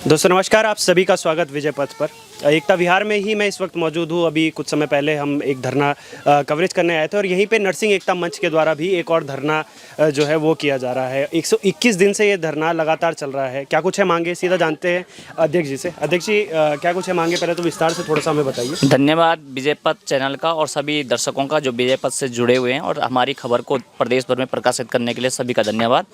दोस्तों नमस्कार, आप सभी का स्वागत विजय पथ पर। एकता विहार में ही मैं इस वक्त मौजूद हूँ। अभी कुछ समय पहले हम एक धरना कवरेज करने आए थे और यहीं पे नरसिंह एकता मंच के द्वारा भी एक और धरना जो है वो किया जा रहा है। 121 दिन से ये धरना लगातार चल रहा है। क्या कुछ है मांगे, सीधा जानते हैं अध्यक्ष जी से। अध्यक्ष जी, क्या कुछ है मांगे, पहले तो विस्तार से थोड़ा सा हमें बताइए। धन्यवाद विजय पथ चैनल का और सभी दर्शकों का जो विजय पथ से जुड़े हुए हैं और हमारी खबर को प्रदेश भर में प्रकाशित करने के लिए सभी का धन्यवाद।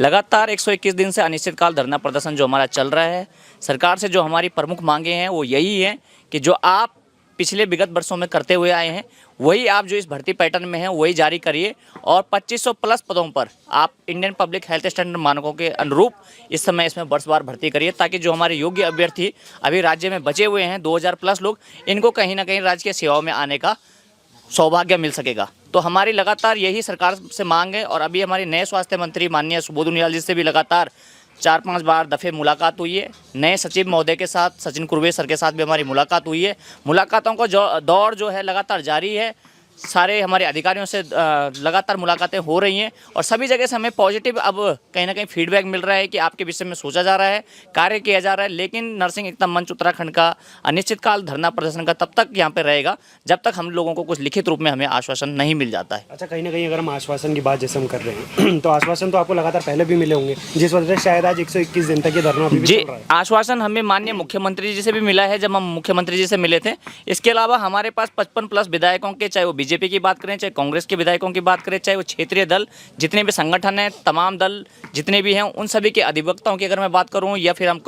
लगातार 121 दिन से अनिश्चितकाल धरना प्रदर्शन जो हमारा चल रहा है, सरकार से जो हमारी प्रमुख मांगे हैं वो यही है कि जो आप पिछले विगत वर्षों में करते हुए आए हैं वही आप जो इस भर्ती पैटर्न में हैं वही जारी करिए और 2500 प्लस पदों पर आप इंडियन पब्लिक हेल्थ स्टैंडर्ड मानकों के अनुरूप इस समय इसमें वर्षवार भर्ती करिए, ताकि जो हमारे योग्य अभ्यर्थी अभी राज्य में बचे हुए हैं 2000 प्लस लोग, इनको कहीं ना कहीं राजकीय सेवाओं में आने का सौभाग्य मिल सकेगा। तो हमारी लगातार यही सरकार से मांग है और अभी हमारे नए स्वास्थ्य मंत्री माननीय सुबोध उनियाल जी से भी लगातार 4-5 बार दफ़े मुलाकात हुई है। नए सचिव महोदय के साथ, सचिन कुर्वे सर के साथ भी हमारी मुलाकात हुई है। मुलाकातों का दौर जो है लगातार जारी है। सारे हमारे अधिकारियों से लगातार मुलाकातें हो रही हैं और सभी जगह से हमें पॉजिटिव अब कहीं ना कहीं फीडबैक मिल रहा है कि आपके विषय में सोचा जा रहा है, कार्य किया जा रहा है। लेकिन नरसिंह एकता मंच उत्तराखंड का अनिश्चितकाल धरना प्रदर्शन का तब तक यहाँ पे रहेगा जब तक हम लोगों को कुछ लिखित रूप में हमें आश्वासन नहीं मिल जाता है। अच्छा, कहीं ना कहीं अगर हम आश्वासन की बात जैसे हम कर रहे हैं तो आश्वासन तो आपको लगातार पहले भी मिले होंगे, जिस वजह से शायद आज 121 दिन तक ये धरना अभी भी जी, चल रहा है। आश्वासन हमें माननीय मुख्यमंत्री जी से भी मिला है जब हम मुख्यमंत्री जी से मिले थे। इसके अलावा हमारे पास 55 प्लस विधायकों के, चाहे वो बीजेपी की बात करें, चाहे कांग्रेस के विधायकों की बात करें, चाहे वो क्षेत्रीय दल, जितने भी संगठन हैं, तमाम दल जितने भी हैं, उन सभी के अधिवक्ताओं की अगर मैं बात करूं, या फिर हम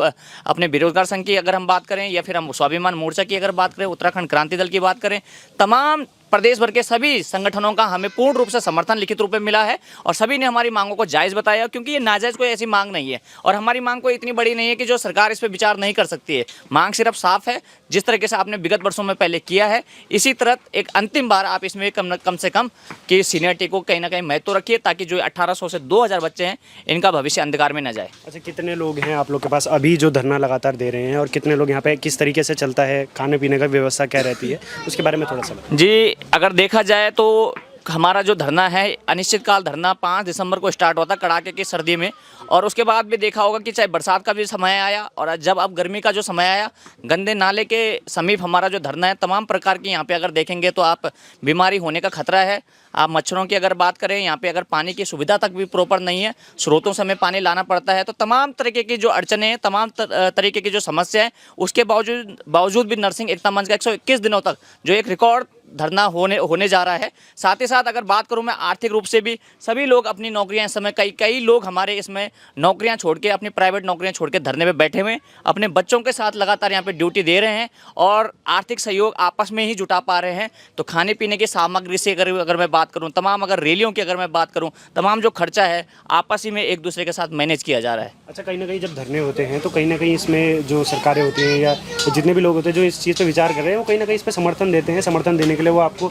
अपने बेरोजगार संघ की अगर हम बात करें, या फिर हम स्वाभिमान मोर्चा की अगर बात करें, उत्तराखंड क्रांति दल की बात करें, तमाम प्रदेश भर के सभी संगठनों का हमें पूर्ण रूप से समर्थन लिखित रूप में मिला है और सभी ने हमारी मांगों को जायज़ बताया, क्योंकि ये नाजायज़ कोई ऐसी मांग नहीं है और हमारी मांग कोई इतनी बड़ी नहीं है कि जो सरकार इस पर विचार नहीं कर सकती है। मांग सिर्फ साफ है, जिस तरीके से आपने विगत वर्षों में पहले किया है, इसी तरह एक अंतिम बार आप इसमें कम से कम कि सीनियरिटी को कहीं ना कहीं महत्व रखिए, ताकि जो 1800 से 2000 बच्चे हैं इनका भविष्य अंधकार में न जाए। अच्छा, कितने लोग हैं आप लोग के पास अभी जो धरना लगातार दे रहे हैं और कितने लोग यहाँ पे, किस तरीके से चलता है, खाने पीने का व्यवस्था क्या रहती है, उसके बारे में थोड़ा सा बताएं। जी, अगर देखा जाए तो हमारा जो धरना है, अनिश्चितकाल धरना 5 दिसंबर को स्टार्ट होता कड़ाके की सर्दी में, और उसके बाद भी देखा होगा कि चाहे बरसात का भी समय आया और जब अब गर्मी का जो समय आया, गंदे नाले के समीप हमारा जो धरना है, तमाम प्रकार की यहाँ पे अगर देखेंगे तो आप बीमारी होने का खतरा है। आप मच्छरों की अगर बात करें, यहाँ पे अगर पानी की सुविधा तक भी प्रॉपर नहीं है, स्रोतों से हमें पानी लाना पड़ता है, तो तमाम तरीके की जो अड़चने हैं, तमाम तरीके की जो समस्या है, उसके बावजूद भी नरसिंह एकता मंच का 121 दिनों तक जो एक रिकॉर्ड धरना होने जा रहा है। साथ ही साथ अगर बात करूं मैं आर्थिक रूप से भी, सभी लोग अपनी नौकरियां इस समय, कई लोग हमारे इसमें नौकरियां छोड़ के, अपनी प्राइवेट नौकरियां छोड़ के धरने पे बैठे हुए हैं, अपने बच्चों के साथ लगातार यहां पे ड्यूटी दे रहे हैं और आर्थिक सहयोग आपस में ही जुटा पा रहे हैं। तो खाने पीने की सामग्री से अगर मैं बात करूँ, तमाम अगर रैलियों की अगर मैं बात करूँ, तमाम जो खर्चा है आपस ही में एक दूसरे के साथ मैनेज किया जा रहा है। अच्छा, कहीं ना कहीं जब धरने होते हैं तो कहीं ना कहीं इसमें जो सरकारें होती हैं या जितने भी लोग होते हैं जो इस चीज़ पे विचार कर रहे हैं, वो कहीं ना कहीं इस पर समर्थन देते हैं। समर्थन देने के लिए वो आपको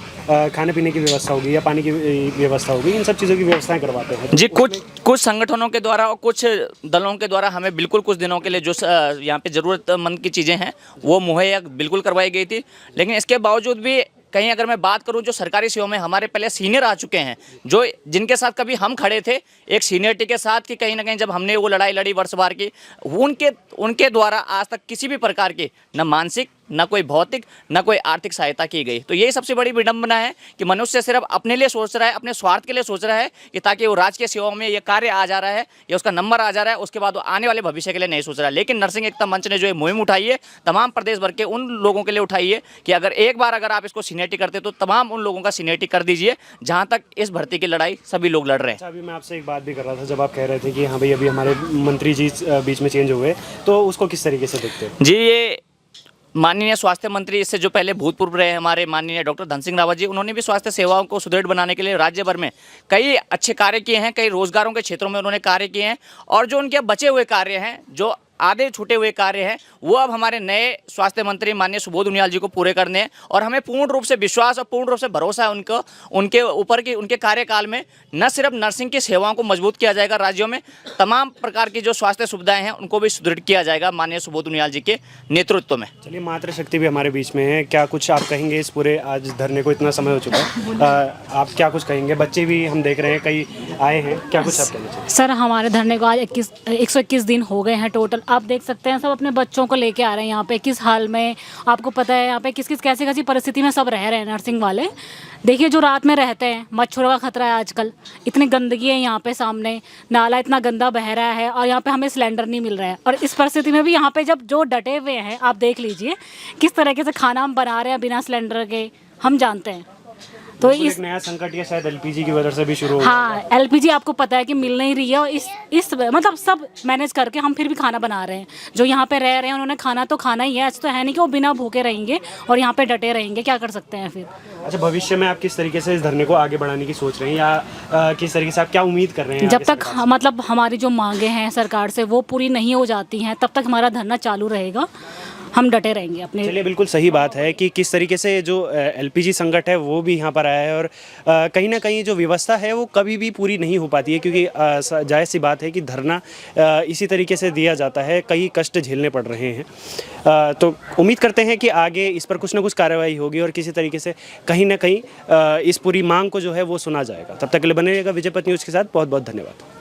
खाने पीने की व्यवस्था होगी या पानी की व्यवस्था होगी, इन सब चीज़ों की व्यवस्थाएं करवाते हैं। जी, कुछ संगठनों के द्वारा और कुछ दलों के द्वारा हमें बिल्कुल कुछ दिनों के लिए जो यहाँ पे ज़रूरतमंद की चीज़ें हैं वो मुहैया बिल्कुल करवाई गई थी। लेकिन इसके बावजूद भी कहीं अगर मैं बात करूं, जो सरकारी सेवा में हमारे पहले सीनियर आ चुके हैं, जो जिनके साथ कभी हम खड़े थे एक सीनियरिटी के साथ, कि कहीं ना कहीं जब हमने वो लड़ाई लड़ी वर्षवार की, उनके द्वारा आज तक किसी भी प्रकार की न मानसिक, न कोई भौतिक, न कोई आर्थिक सहायता की गई। तो यही सबसे बड़ी विडंबना है कि मनुष्य सिर्फ अपने लिए सोच रहा है, अपने स्वार्थ के लिए सोच रहा है कि ताकि वो राजकीय सेवाओं में ये कार्य आ जा रहा है या उसका नंबर आ जा रहा है, उसके बाद वो आने वाले भविष्य के लिए नहीं सोच रहा है। लेकिन नरसिंह एकता मंच ने जो ये मुहिम उठाई है, तमाम प्रदेश भर के उन लोगों के लिए उठाई है कि अगर एक बार अगर आप इसको सीनियरिटी करते तो तमाम उन लोगों का सीनियरिटी कर दीजिए, जहाँ तक इस भर्ती की लड़ाई सभी लोग लड़ रहे हैं। अच्छा, अभी मैं आपसे एक बात भी कर रहा था, जब आप कह रहे थे कि हाँ भाई अभी हमारे मंत्री जी बीच में चेंज हुए, तो उसको किस तरीके से देखते हैं? जी, ये माननीय स्वास्थ्य मंत्री, इससे जो पहले भूतपूर्व रहे हमारे माननीय डॉक्टर धन सिंह रावत जी, उन्होंने भी स्वास्थ्य सेवाओं को सुदृढ़ बनाने के लिए राज्य भर में कई अच्छे कार्य किए हैं, कई रोजगारों के क्षेत्रों में उन्होंने कार्य किए हैं और जो उनके बचे हुए कार्य हैं, जो आधे छूटे हुए कार्य हैं, वो अब हमारे नए स्वास्थ्य मंत्री माननीय सुबोध उनियाल जी को पूरे करने हैं और हमें पूर्ण रूप से विश्वास और पूर्ण रूप से भरोसा है उनके ऊपर कि उनके कार्यकाल में न सिर्फ नर्सिंग की सेवाओं को मजबूत किया जाएगा, राज्यों में तमाम प्रकार की जो स्वास्थ्य सुविधाएं हैं उनको भी सुदृढ़ किया जाएगा माननीय सुबोध उनियाल जी के नेतृत्व में। चलिए, मातृशक्ति भी हमारे बीच में है, क्या कुछ आप कहेंगे? इस पूरे आज धरने को इतना समय हो चुका है, आप क्या कुछ कहेंगे? बच्चे भी हम देख रहे हैं कई आए हैं, क्या कुछ आप कहना चाहिए? सर, हमारे धरने को आज 121 दिन हो गए हैं टोटल। आप देख सकते हैं सब अपने बच्चों को लेके आ रहे हैं यहाँ पे, किस हाल में आपको पता है यहाँ पे किस किस कैसी कैसी परिस्थिति में सब रह रहे हैं नर्सिंग वाले। देखिए जो रात में रहते हैं, मच्छरों का खतरा है आजकल, इतनी गंदगी है यहाँ पे, सामने नाला इतना गंदा बह रहा है और यहाँ पे हमें सिलेंडर नहीं मिल रहा है। और इस परिस्थिति में भी यहाँ पे जब जो डटे हुए हैं, आप देख लीजिए किस तरीके से खाना हम बना रहे हैं बिना सिलेंडर के, हम जानते हैं। तो बिल्कुल इस एक नया संकट ये शायद एलपीजी की वजह से भी शुरू हो हाँ, एलपीजी आपको पता है कि मिल नहीं रही है और इस मतलब सब मैनेज करके हम फिर भी खाना बना रहे हैं। जो यहाँ पे रह रहे हैं उन्होंने खाना तो खाना ही है, ऐसा तो है नहीं कि वो बिना भूखे रहेंगे और यहाँ पे डटे रहेंगे, क्या कर सकते हैं फिर। अच्छा, भविष्य में आप किस तरीके से इस धरने को आगे बढ़ाने की सोच रहे हैं या किस तरीके से आप क्या उम्मीद कर रहे हैं? जब तक मतलब हमारी जो मांगे हैं सरकार से वो पूरी नहीं हो जाती हैं तब तक हमारा धरना चालू रहेगा, हम डटे रहेंगे अपने। चलिए, बिल्कुल सही बात है कि किस तरीके से जो एलपीजी संकट है वो भी यहाँ पर आया है और कहीं ना कहीं जो व्यवस्था है वो कभी भी पूरी नहीं हो पाती है, क्योंकि जायज़ सी बात है कि धरना इसी तरीके से दिया जाता है, कई कष्ट झेलने पड़ रहे हैं। तो उम्मीद करते हैं कि आगे इस पर कुछ ना कुछ कार्रवाई होगी और किसी तरीके से कहीं ना कहीं इस पूरी मांग को जो है वो सुना जाएगा। तब तक के लिए बने रहिएगा विजय पथ न्यूज़ के साथ। बहुत बहुत धन्यवाद।